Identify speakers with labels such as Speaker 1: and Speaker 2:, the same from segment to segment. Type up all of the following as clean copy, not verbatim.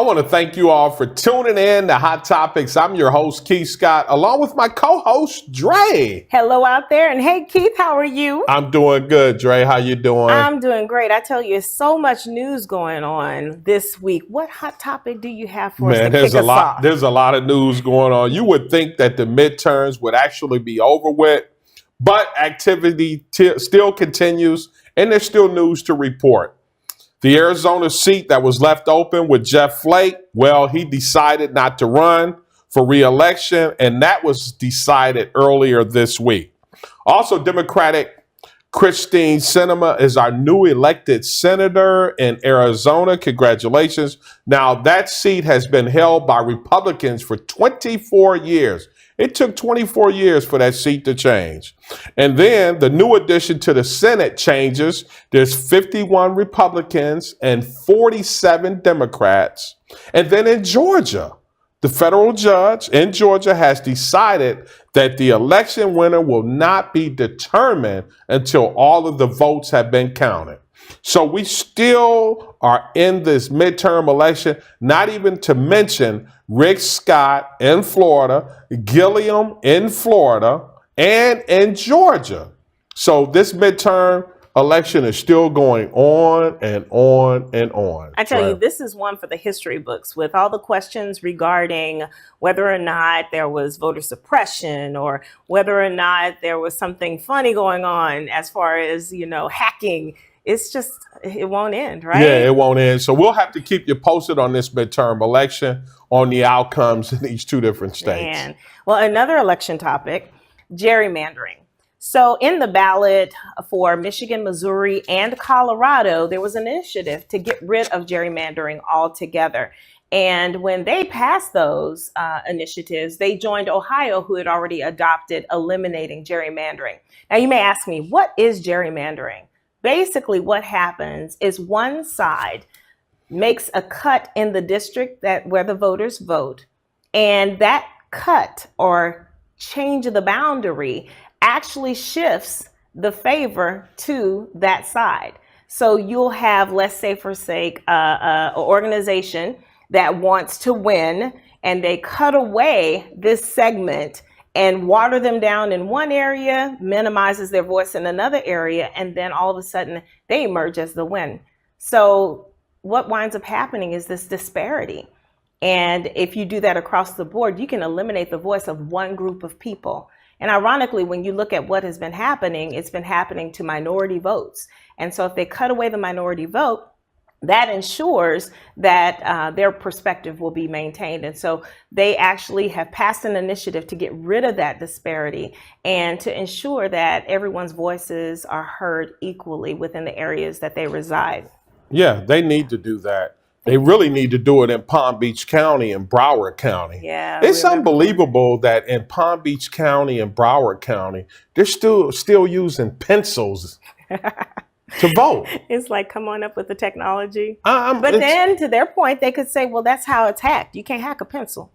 Speaker 1: want to thank you all for tuning in to Hot Topics. I'm your host, Keith Scott, along with my co-host, Dre.
Speaker 2: Hello out there. And hey, Keith, how are you?
Speaker 1: I'm doing good, Dre. How you doing?
Speaker 2: I'm doing great. I tell you, there's so much news going on this week. What hot topic do you have for us to kick us off?
Speaker 1: There's a lot of news going on. You would think that the midterms would actually be over with, but activity still continues, and there's still news to report. The Arizona seat that was left open with Jeff Flake, well, he decided not to run for re-election, and that was decided earlier this week. Also, Democratic Christine Sinema is our new elected senator in Arizona. Congratulations. Now, that seat has been held by Republicans for 24 years. It took 24 years for that seat to change. And then the new addition to the Senate changes. There's 51 Republicans and 47 Democrats. And then in Georgia, the federal judge in Georgia has decided that the election winner will not be determined until all of the votes have been counted. So we still are in this midterm election, not even to mention Rick Scott in Florida, Gilliam in Florida, and in Georgia. So this midterm election is still going on and on and on.
Speaker 2: I tell you, this is one for the history books with all the questions regarding whether or not there was voter suppression or whether or not there was something funny going on as far as, hacking. It's just, it won't end, right?
Speaker 1: Yeah, it won't end. So we'll have to keep you posted on this midterm election, on the outcomes in these two different states.
Speaker 2: Man. Well, another election topic, gerrymandering. So in the ballot for Michigan, Missouri, and Colorado, there was an initiative to get rid of gerrymandering altogether. And when they passed those initiatives, they joined Ohio, who had already adopted eliminating gerrymandering. Now, you may ask me, what is gerrymandering? Basically, what happens is one side makes a cut in the district where the voters vote, and that cut or change of the boundary actually shifts the favor to that side. So you'll have, let's say for sake, an organization that wants to win, and they cut away this segment and water them down in one area, minimizes their voice in another area, and then all of a sudden they emerge as the win. So what winds up happening is this disparity. And if you do that across the board, you can eliminate the voice of one group of people. And ironically, when you look at what has been happening, it's been happening to minority votes. And so if they cut away the minority vote, that ensures that their perspective will be maintained. And so they actually have passed an initiative to get rid of that disparity and to ensure that everyone's voices are heard equally within the areas that they reside.
Speaker 1: Yeah, they need to do that. They really need to do it in Palm Beach County and Broward County.
Speaker 2: Yeah,
Speaker 1: it's unbelievable that in Palm Beach County and Broward County, they're still using pencils to vote.
Speaker 2: It's like, come on up with the technology. But then to their point, they could say, well, that's how it's hacked. You can't hack a pencil.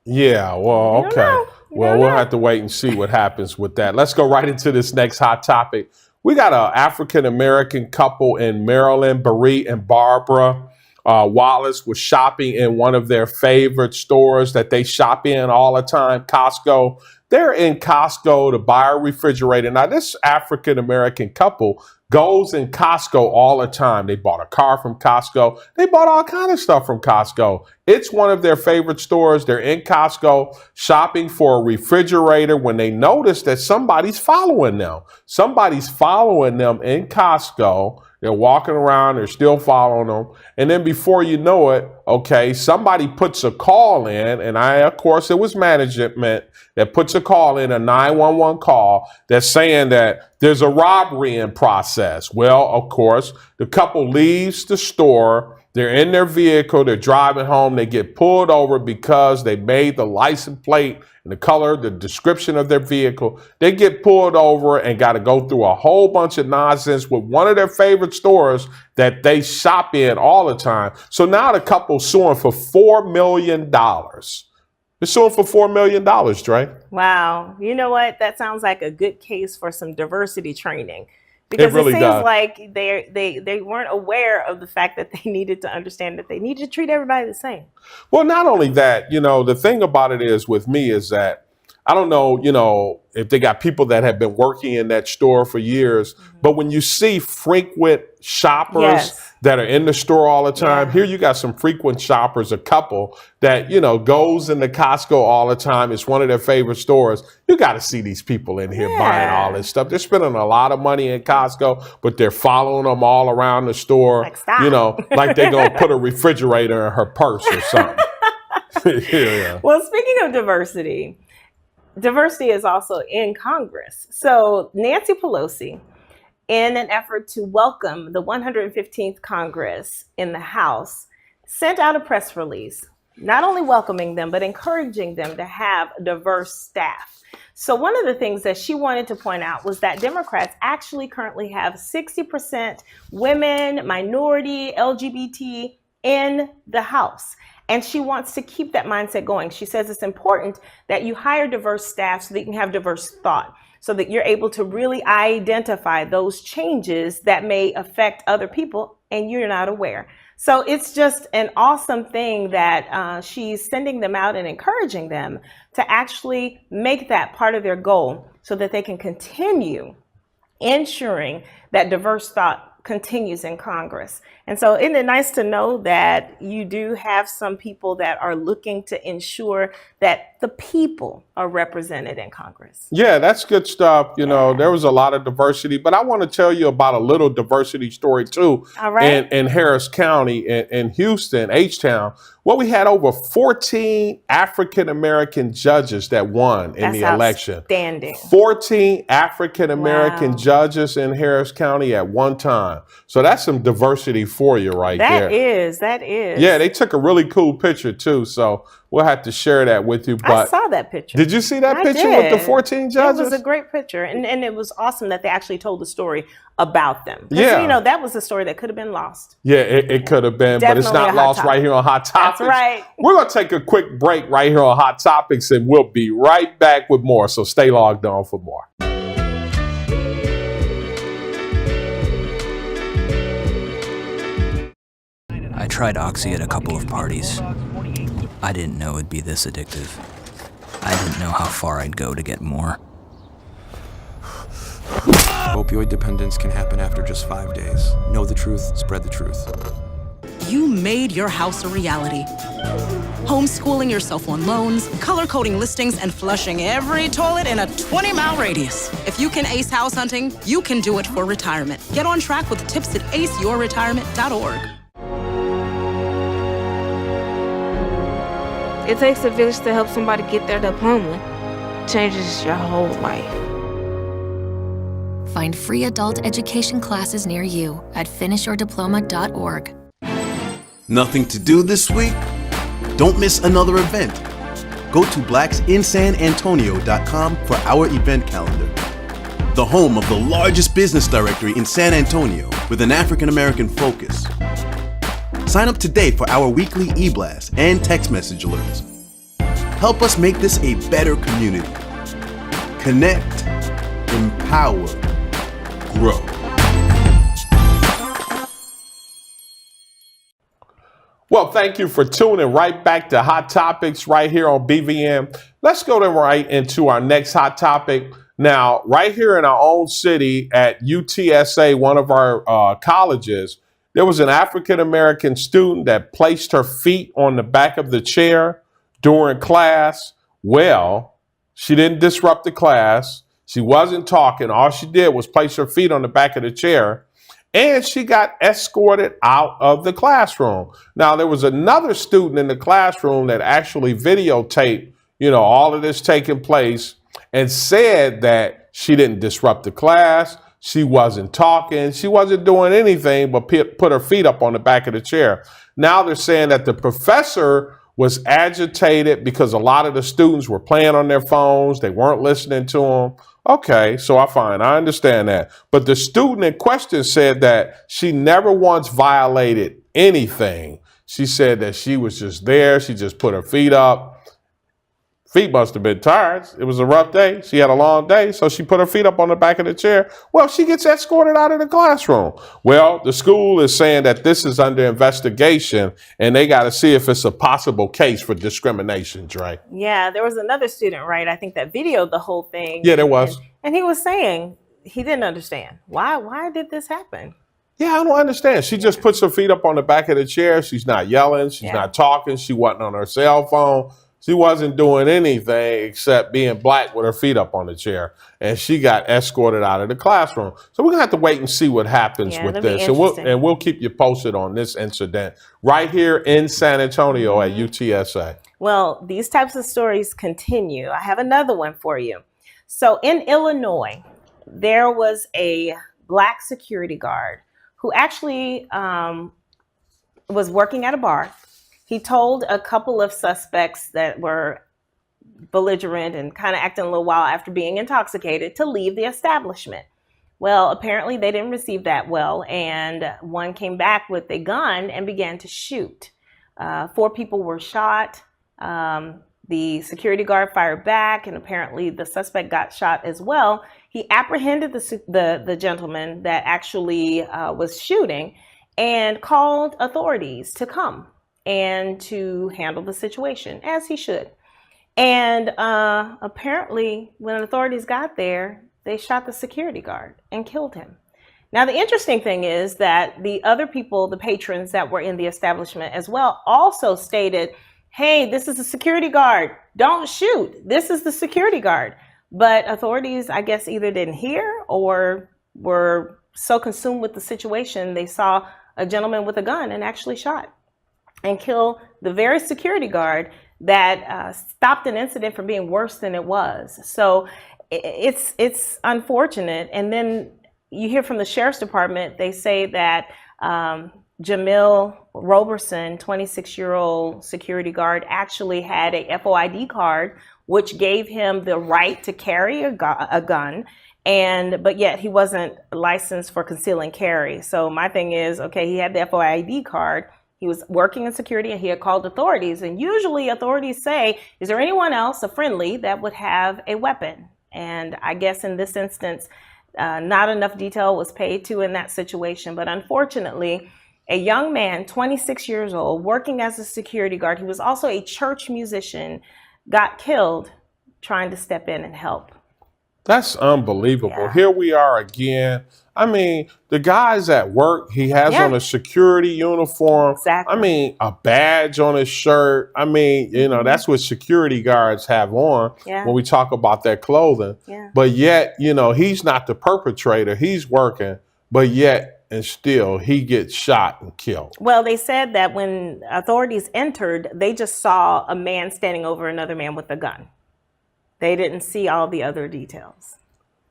Speaker 1: Yeah, well, okay. Well, we'll have to wait and see what happens with that. Let's go right into this next hot topic. We got an African-American couple in Maryland, Barry and Barbara Wallace, was shopping in one of their favorite stores that they shop in all the time, Costco. They're in Costco to buy a refrigerator. Now, this African-American couple goes in Costco all the time. They bought a car from Costco. They bought all kind of stuff from Costco. It's one of their favorite stores. They're in Costco shopping for a refrigerator when they notice that somebody's following them. Somebody's following them in Costco. They're walking around, they're still following them. And then before you know it, okay, somebody puts a call in, and of course, it was management that puts a call in, a 911 call, that's saying that there's a robbery in process. Well, of course, the couple leaves the store. They're in their vehicle, they're driving home, they get pulled over because they made the license plate and the color, the description of their vehicle. They get pulled over and got to go through a whole bunch of nonsense with one of their favorite stores that they shop in all the time. So now the couple's suing for $4 million. They're suing for $4 million, Dre.
Speaker 2: Wow. You know what? That sounds like a good case for some diversity training. Because
Speaker 1: really
Speaker 2: it seems
Speaker 1: does.
Speaker 2: like they weren't aware of the fact that they needed to understand that they needed to treat everybody the same.
Speaker 1: Well, not only that, the thing about it is with me is that I don't know, if they got people that have been working in that store for years, but when you see frequent shoppers
Speaker 2: Yes.
Speaker 1: that are in the store all the time,
Speaker 2: Yeah.
Speaker 1: here you got some frequent shoppers, a couple that, goes into Costco all the time. It's one of their favorite stores. You got to see these people in here buying all this stuff. They're spending a lot of money in Costco, but they're following them all around the store,
Speaker 2: Like, stop.
Speaker 1: like they're going to put a refrigerator in her purse or something. Yeah.
Speaker 2: Well, speaking of diversity is also in Congress. So Nancy Pelosi, in an effort to welcome the 115th Congress in the House, sent out a press release, not only welcoming them, but encouraging them to have diverse staff. So one of the things that she wanted to point out was that Democrats actually currently have 60% women, minority, LGBT in the House. And she wants to keep that mindset going. She says it's important that you hire diverse staff so that you can have diverse thought, so that you're able to really identify those changes that may affect other people and you're not aware. So it's just an awesome thing that she's sending them out and encouraging them to actually make that part of their goal so that they can continue ensuring that diverse thought continues in Congress. And so isn't it nice to know that you do have some people that are looking to ensure that the people are represented in Congress?
Speaker 1: Yeah, that's good stuff. There was a lot of diversity, but I want to tell you about a little diversity story too.
Speaker 2: All right.
Speaker 1: In Harris County, in Houston, H-Town. Well, we had over 14 African-American judges that won in the election.
Speaker 2: Outstanding.
Speaker 1: 14 African-American
Speaker 2: Wow.
Speaker 1: judges in Harris County at one time. So that's some diversity for you right there.
Speaker 2: That is.
Speaker 1: Yeah, they took a really cool picture too. So we'll have to share that with you.
Speaker 2: I
Speaker 1: But
Speaker 2: saw that picture.
Speaker 1: did you see that
Speaker 2: I
Speaker 1: picture with the
Speaker 2: did.
Speaker 1: 14 judges?
Speaker 2: It was a great picture. And it was awesome that they actually told the story about them. 'Cause,
Speaker 1: Yeah.
Speaker 2: that was a story that could have been lost.
Speaker 1: Yeah, it could have been, but it's
Speaker 2: Definitely
Speaker 1: not
Speaker 2: a hot
Speaker 1: lost
Speaker 2: topic.
Speaker 1: right here on Hot Topics.
Speaker 2: That's right.
Speaker 1: We're going to take a quick break right here on Hot Topics, and we'll be right back with more. So stay logged on for more.
Speaker 3: I tried Oxy at a couple of parties. I didn't know it'd be this addictive. I didn't know how far I'd go to get more.
Speaker 4: Opioid dependence can happen after just 5 days. Know the truth, spread the truth.
Speaker 5: You made your house a reality. Homeschooling yourself on loans, color-coding listings, and flushing every toilet in a 20-mile radius. If you can ace house hunting, you can do it for retirement. Get on track with tips at aceyourretirement.org.
Speaker 6: It takes a village to help somebody get their diploma. Changes your whole life.
Speaker 7: Find free adult education classes near you at finishyourdiploma.org.
Speaker 8: Nothing to do this week? Don't miss another event. Go to blacksinsanantonio.com for our event calendar. The home of the largest business directory in San Antonio with an African American focus. Sign up today for our weekly e-blast and text message alerts. Help us make this a better community. Connect, empower, grow.
Speaker 1: Well, thank you for tuning right back to Hot Topics right here on BVM. Let's go right into our next hot topic. Now, right here in our own city at UTSA, one of our colleges, there was an African-American student that placed her feet on the back of the chair during class. Well, she didn't disrupt the class. She wasn't talking. All she did was place her feet on the back of the chair. And she got escorted out of the classroom. Now, there was another student in the classroom that actually videotaped, all of this taking place and said that she didn't disrupt the class. She wasn't talking. She wasn't doing anything but put her feet up on the back of the chair. Now they're saying that the professor was agitated because a lot of the students were playing on their phones. They weren't listening to them. Okay, so I understand that. But the student in question said that she never once violated anything. She said that she was just there. She just put her feet up. Feet must have been tired. It was a rough day. She had a long day, so she put her feet up on the back of the chair. Well, she gets escorted out of the classroom. Well, the school is saying that this is under investigation, and they got to see if it's a possible case for discrimination, Dre.
Speaker 2: Yeah, there was another student, right? I think that videoed the whole thing.
Speaker 1: Yeah, there was.
Speaker 2: And he was saying he didn't understand. Why did this happen?
Speaker 1: Yeah, I don't understand. She just puts her feet up on the back of the chair. She's not yelling. She's not talking. She wasn't on her cell phone. She wasn't doing anything except being black with her feet up on the chair. And she got escorted out of the classroom. So we're going to have to wait and see what happens with this. And we'll keep you posted on this incident right here in San Antonio at UTSA.
Speaker 2: Well, these types of stories continue. I have another one for you. So in Illinois, there was a black security guard who actually was working at a bar. He told a couple of suspects that were belligerent and kind of acting a little wild after being intoxicated to leave the establishment. Well, apparently they didn't receive that well, and one came back with a gun and began to shoot. 4 people were shot. The security guard fired back, and apparently the suspect got shot as well. He apprehended the gentleman that actually was shooting and called authorities to come and to handle the situation, as he should. And apparently, when authorities got there, they shot the security guard and killed him. Now, the interesting thing is that the other people, the patrons that were in the establishment as well, also stated, hey, this is a security guard. Don't shoot. This is the security guard. But authorities, I guess, either didn't hear or were so consumed with the situation, they saw a gentleman with a gun and actually shot and kill the very security guard that stopped an incident from being worse than it was. So it's unfortunate. And then you hear from the sheriff's department, they say that Jamil Roberson, 26-year-old security guard, actually had a FOID card, which gave him the right to carry a gun. But yet he wasn't licensed for conceal and carry. So my thing is, okay, he had the FOID card. He was working in security and he had called authorities. And usually authorities say, is there anyone else, a friendly, that would have a weapon? And I guess in this instance, not enough detail was paid to in that situation. But unfortunately, a young man, 26 years old, working as a security guard, he was also a church musician, got killed trying to step in and help.
Speaker 1: That's unbelievable.
Speaker 2: Yeah.
Speaker 1: Here we are again. I mean, the guy's at work. He has on a security uniform.
Speaker 2: Exactly.
Speaker 1: I mean, a badge on his shirt. I mean, you know, that's what security guards have on when we talk about their clothing.
Speaker 2: Yeah.
Speaker 1: But yet, you know, he's not the perpetrator. He's working, but yet and still he gets shot and killed.
Speaker 2: Well, they said that when authorities entered, they just saw a man standing over another man with a gun. They didn't see all the other details.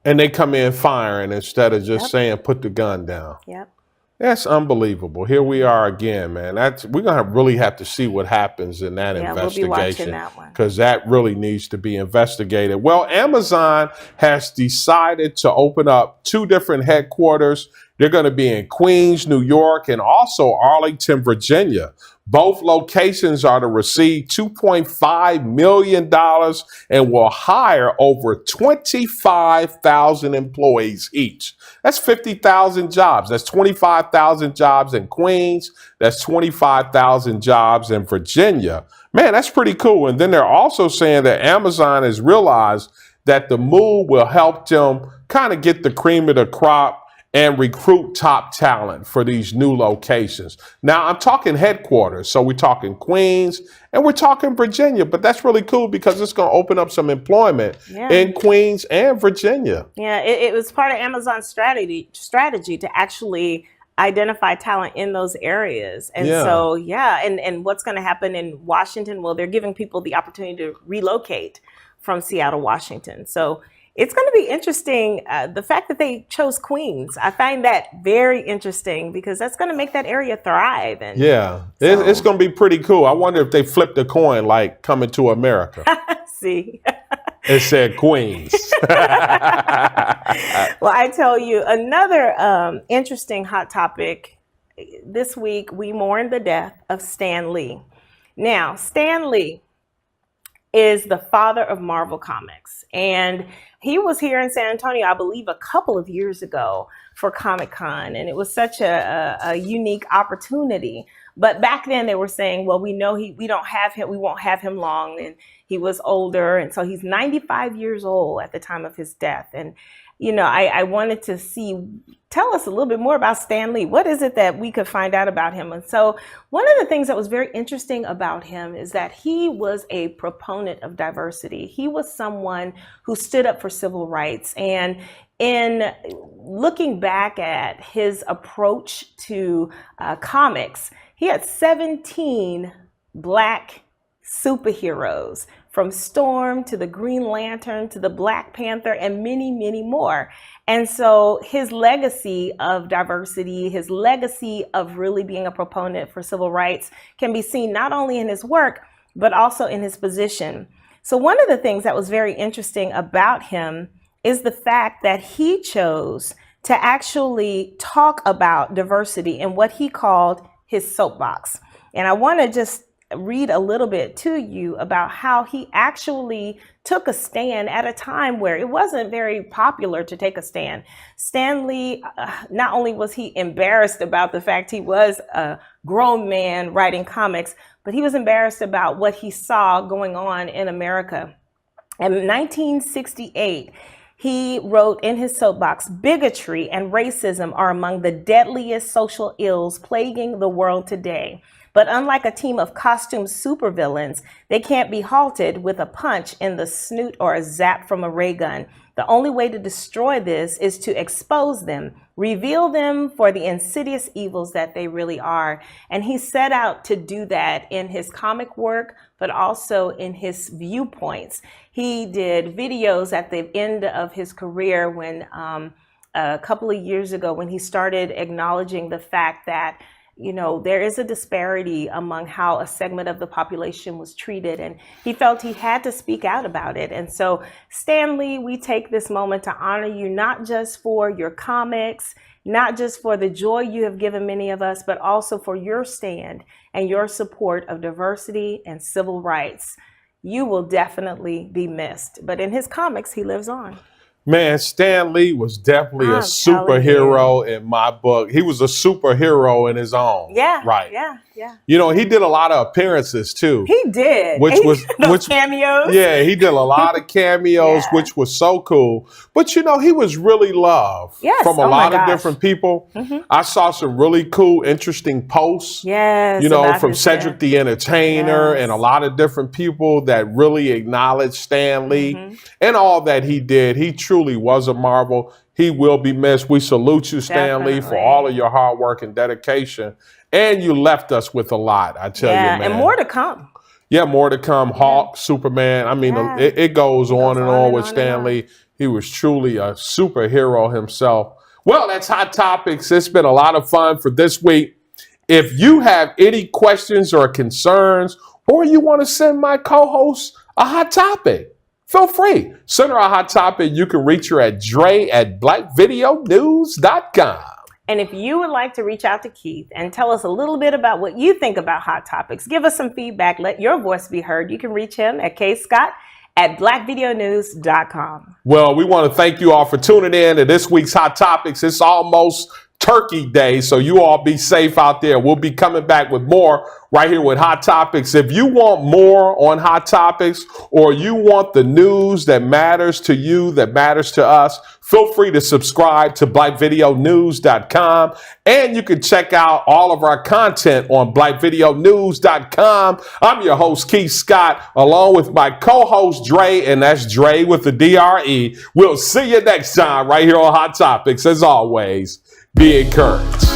Speaker 1: And they come in firing instead of just saying, put the gun down.
Speaker 2: Yep.
Speaker 1: That's unbelievable. Here we are again, man. We're going to really have to see what happens in that investigation.
Speaker 2: We'll be watching that one.
Speaker 1: Because that really needs to be investigated. Well, Amazon has decided to open up 2 different headquarters. They're going to be in Queens, New York, and also Arlington, Virginia. Both locations are to receive $2.5 million and will hire over 25,000 employees each. That's 50,000 jobs. That's 25,000 jobs in Queens. That's 25,000 jobs in Virginia. Man, that's pretty cool. And then they're also saying that Amazon has realized that the move will help them kind of get the cream of the crop and recruit top talent for these new locations. Now, I'm talking headquarters. So we're talking Queens and we're talking Virginia, but that's really cool because it's going to open up some employment in Queens and Virginia.
Speaker 2: Yeah, it was part of Amazon's strategy to actually identify talent in those areas. And so, and what's going to happen in Washington? Well, they're giving people the opportunity to relocate from Seattle, Washington. So it's going to be interesting. The fact that they chose Queens, I find that very interesting because that's going to make that area thrive. And
Speaker 1: it's going to be pretty cool. I wonder if they flipped a coin like Coming to America.
Speaker 2: See,
Speaker 1: it said Queens.
Speaker 2: Well, I tell you, another interesting hot topic this week, we mourn the death of Stan Lee. Now, Stan Lee, is the father of Marvel Comics. And he was here in San Antonio, I believe, a couple of years ago for Comic-Con. And it was such a unique opportunity. But back then they were saying, well, we know we won't have him long. And he was older. And so he's 95 years old at the time of his death. And, you know, I wanted to tell us a little bit more about Stan Lee. What is it that we could find out about him? And so one of the things that was very interesting about him is that he was a proponent of diversity. He was someone who stood up for civil rights. And in looking back at his approach to comics, he had 17 Black superheroes, from Storm to the Green Lantern to the Black Panther and many, many more. And so his legacy of diversity, his legacy of really being a proponent for civil rights can be seen not only in his work, but also in his position. So one of the things that was very interesting about him is the fact that he chose to actually talk about diversity in what he called his soapbox. And I want to just read a little bit to you about how he actually took a stand at a time where it wasn't very popular to take a stand. Stan Lee, not only was he embarrassed about the fact he was a grown man writing comics, but he was embarrassed about what he saw going on in America. In 1968, he wrote in his soapbox, "Bigotry and racism are among the deadliest social ills plaguing the world today. But unlike a team of costume supervillains, they can't be halted with a punch in the snoot or a zap from a ray gun. The only way to destroy this is to expose them, reveal them for the insidious evils that they really are." And he set out to do that in his comic work, but also in his viewpoints. He did videos at the end of his career when a couple of years ago, when he started acknowledging the fact that, you know, there is a disparity among how a segment of the population was treated, and he felt he had to speak out about it. And so, Stan Lee, we take this moment to honor you, not just for your comics, not just for the joy you have given many of us, but also for your stand and your support of diversity and civil rights. You will definitely be missed, but in his comics, he lives on.
Speaker 1: Man, Stan Lee was definitely a superhero in my book. He was a superhero in his own.
Speaker 2: Yeah.
Speaker 1: Right.
Speaker 2: Yeah.
Speaker 1: You know, he did a lot of appearances too.
Speaker 2: He did. Which cameos.
Speaker 1: Yeah, he did a lot of cameos, which was so cool. But you know, he was really loved from a lot of different people. I saw some really cool, interesting posts.
Speaker 2: Yes.
Speaker 1: You know, from Cedric the Entertainer and a lot of different people that really acknowledged Stan Lee and all that he did. He truly was a marvel. He will be missed. We salute you, Stan Lee, for all of your hard work and dedication. And you left us with a lot, I tell you, man.
Speaker 2: And more to come.
Speaker 1: Yeah, more to come. Hulk, Superman. I mean, it goes on and on with Stan Lee. He was truly a superhero himself. Well, that's Hot Topics. It's been a lot of fun for this week. If you have any questions or concerns, or you want to send my co-host a hot topic, feel free. Send her a hot topic. You can reach her at dre@blackvideonews.com.
Speaker 2: And if you would like to reach out to Keith and tell us a little bit about what you think about Hot Topics, give us some feedback, let your voice be heard, you can reach him at kscott@blackvideonews.com.
Speaker 1: Well, we want to thank you all for tuning in to this week's Hot Topics. It's almost Turkey Day, so you all be safe out there. We'll be coming back with more right here with Hot Topics. If you want more on Hot Topics, or you want the news that matters to you, that matters to us, feel free to subscribe to blackvideonews.com, and you can check out all of our content on blackvideonews.com. I'm your host, Keith Scott, along with my co-host, Dre, and that's Dre with the DRE. We'll see you next time right here on Hot Topics. As always, be encouraged.